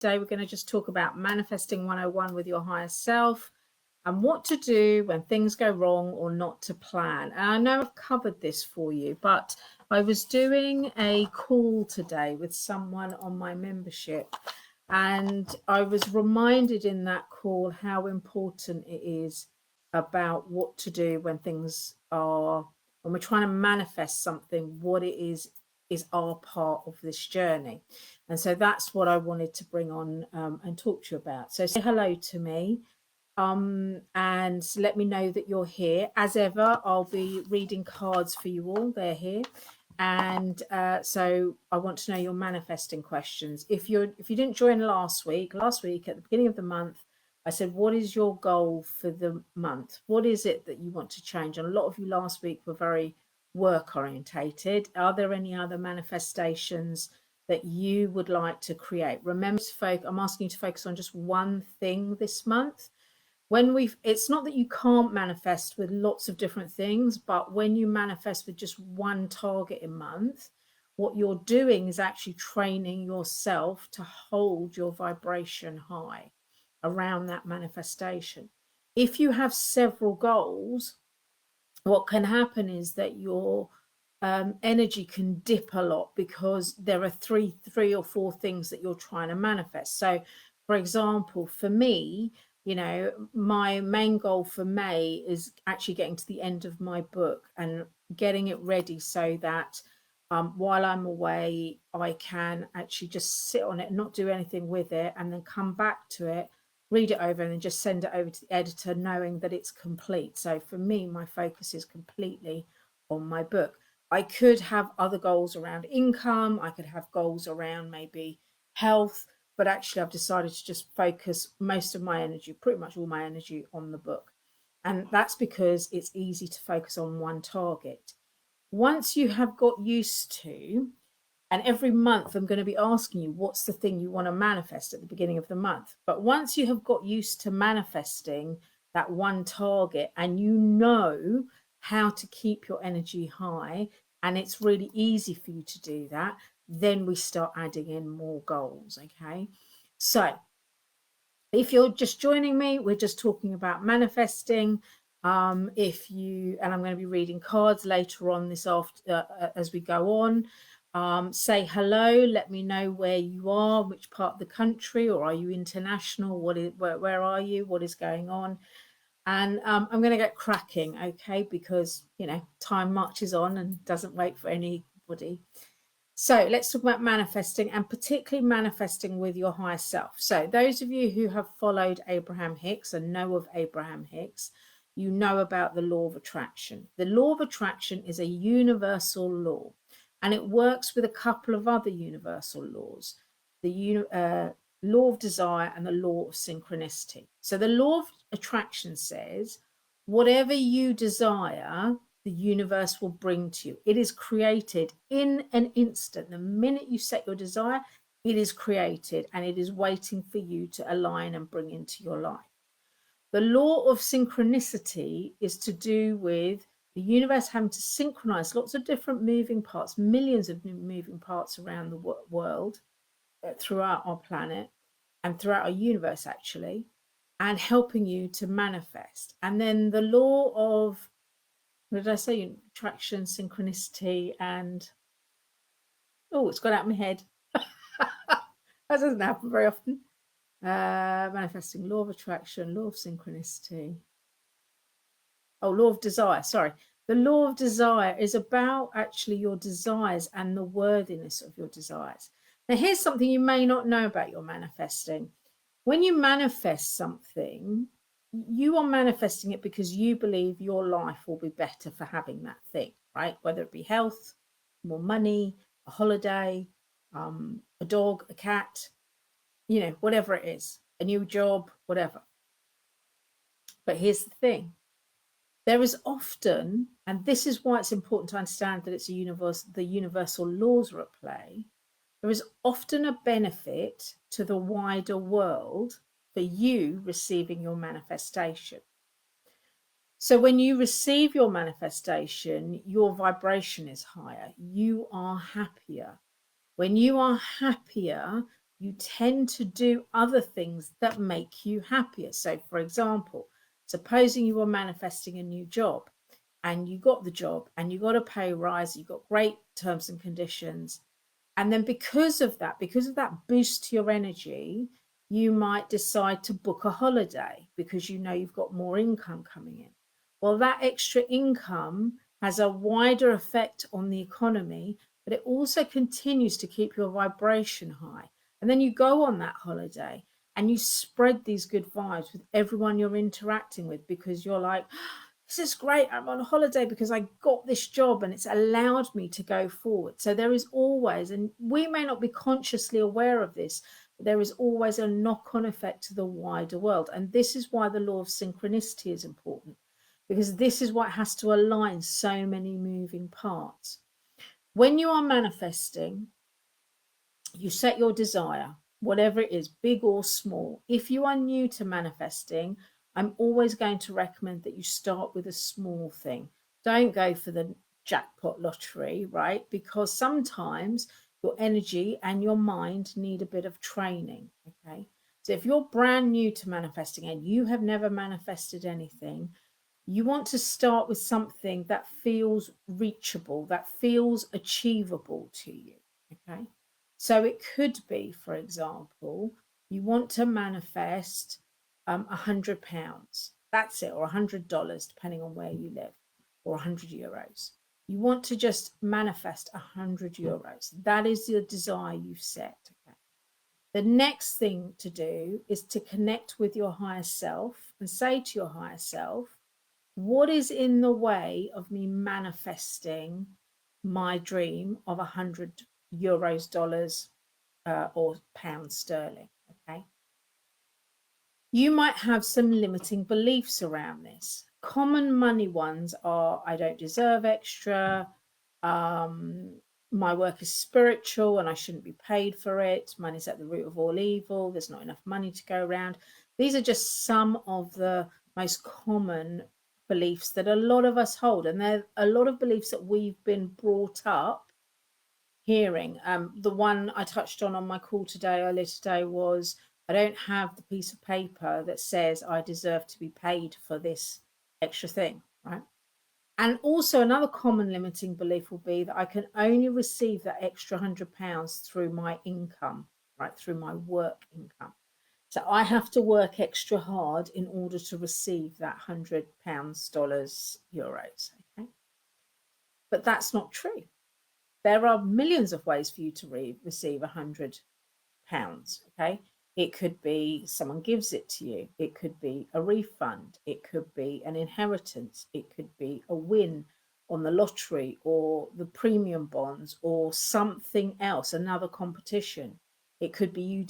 Today we're going to just talk about manifesting 101 with your higher self and what to do when things go wrong or not to plan. And I know I've covered this for you, but I was doing a call today with someone on my membership, and I was reminded in that call how important it is about what to do when when we're trying to manifest something, what it is our part of this journey. And so that's what I wanted to bring on and talk to you about. So say hello to me and let me know that you're here. As ever, I'll be reading cards for you all. They're here. And so I want to know your manifesting questions. If you didn't join last week at the beginning of the month, I said, what is your goal for the month? What is it that you want to change? And a lot of you last week were very work orientated. Are there any other manifestations that you would like to create? Remember, I'm asking you to focus on just one thing this month. It's not that you can't manifest with lots of different things, but when you manifest with just one target a month, what you're doing is actually training yourself to hold your vibration high around that manifestation. If you have several goals, what can happen is that your energy can dip a lot because there are three or four things that you're trying to manifest. So, for example, for me, my main goal for May is actually getting to the end of my book and getting it ready so that while I'm away, I can actually just sit on it and not do anything with it, and then come back to it, read it over, and then just send it over to the editor knowing that it's complete. So for me, my focus is completely on my book. I could have other goals around income. I could have goals around maybe health, but actually I've decided to just focus most of my energy, pretty much all my energy, on the book. And that's because it's easy to focus on one target. Once you have got used to, and every month I'm going to be asking you, what's the thing you want to manifest at the beginning of the month? But once you have got used to manifesting that one target and you know how to keep your energy high, and it's really easy for you to do that, then we start adding in more goals. Okay. So if you're just joining me, we're just talking about manifesting. And I'm going to be reading cards later on this after as we go on. Say hello, let me know where you are, which part of the country, or are you international? Where are you? What is going on? And I'm going to get cracking, okay, because time marches on and doesn't wait for anybody. So let's talk about manifesting, and particularly manifesting with your higher self. So those of you who have followed Abraham Hicks and know of Abraham Hicks, you know about the law of attraction. The law of attraction is a universal law, and it works with a couple of other universal laws, the law of desire and the law of synchronicity. So the law of attraction says, whatever you desire, the universe will bring to you. It is created in an instant. The minute you set your desire, it is created, and it is waiting for you to align and bring into your life. The law of synchronicity is to do with the universe having to synchronize lots of different moving parts, millions of moving parts around the world, throughout our planet and throughout our universe, actually, and helping you to manifest. And then the law of, what did I say? Attraction, synchronicity, and it's got out of my head. That doesn't happen very often. Manifesting, law of attraction, law of synchronicity. Law of desire. Sorry. The law of desire is about actually your desires and the worthiness of your desires. Now, here's something you may not know about your manifesting. When you manifest something, you are manifesting it because you believe your life will be better for having that thing, right? Whether it be health, more money, a holiday, a dog, a cat, whatever it is, a new job, whatever. But here's the thing. There is often, and this is why it's important to understand that it's the universal laws are at play. There is often a benefit to the wider world for you receiving your manifestation. So when you receive your manifestation, your vibration is higher. You are happier. When you are happier, you tend to do other things that make you happier. So, for example, supposing you were manifesting a new job and you got the job and you got a pay rise, you got great terms and conditions. And then because of that boost to your energy, you might decide to book a holiday because you know you've got more income coming in. Well, that extra income has a wider effect on the economy, but it also continues to keep your vibration high. And then you go on that holiday and you spread these good vibes with everyone you're interacting with because you're like, this is great. I'm on holiday because I got this job and it's allowed me to go forward. So there is always, and we may not be consciously aware of this, but there is always a knock on effect to the wider world. And this is why the law of synchronicity is important, because this is what has to align so many moving parts. When you are manifesting, you set your desire, whatever it is, big or small. If you are new to manifesting, I'm always going to recommend that you start with a small thing. Don't go for the jackpot lottery, right? Because sometimes your energy and your mind need a bit of training, okay? So if you're brand new to manifesting and you have never manifested anything, you want to start with something that feels reachable, that feels achievable to you, okay? So it could be, for example, you want to manifest £100. That's it, or $100, depending on where you live, or €100. You want to just manifest €100. That is the desire you've set. Okay. The next thing to do is to connect with your higher self and say to your higher self, what is in the way of me manifesting my dream of €100, dollars, or pounds sterling? Okay. You might have some limiting beliefs around this. Common money ones are, I don't deserve extra, my work is spiritual and I shouldn't be paid for it, money's at the root of all evil, there's not enough money to go around. These are just some of the most common beliefs that a lot of us hold, and there are a lot of beliefs that we've been brought up hearing. The one I touched on my call earlier today was, I don't have the piece of paper that says I deserve to be paid for this extra thing, right? And also another common limiting belief will be that I can only receive that extra £100 through my income, right? Through my work income. So I have to work extra hard in order to receive that £100, dollars, euros. Okay. But that's not true. There are millions of ways for you to receive £100. Okay. It could be someone gives it to you. It could be a refund. It could be an inheritance. It could be a win on the lottery or the premium bonds or something else, another competition. It could be you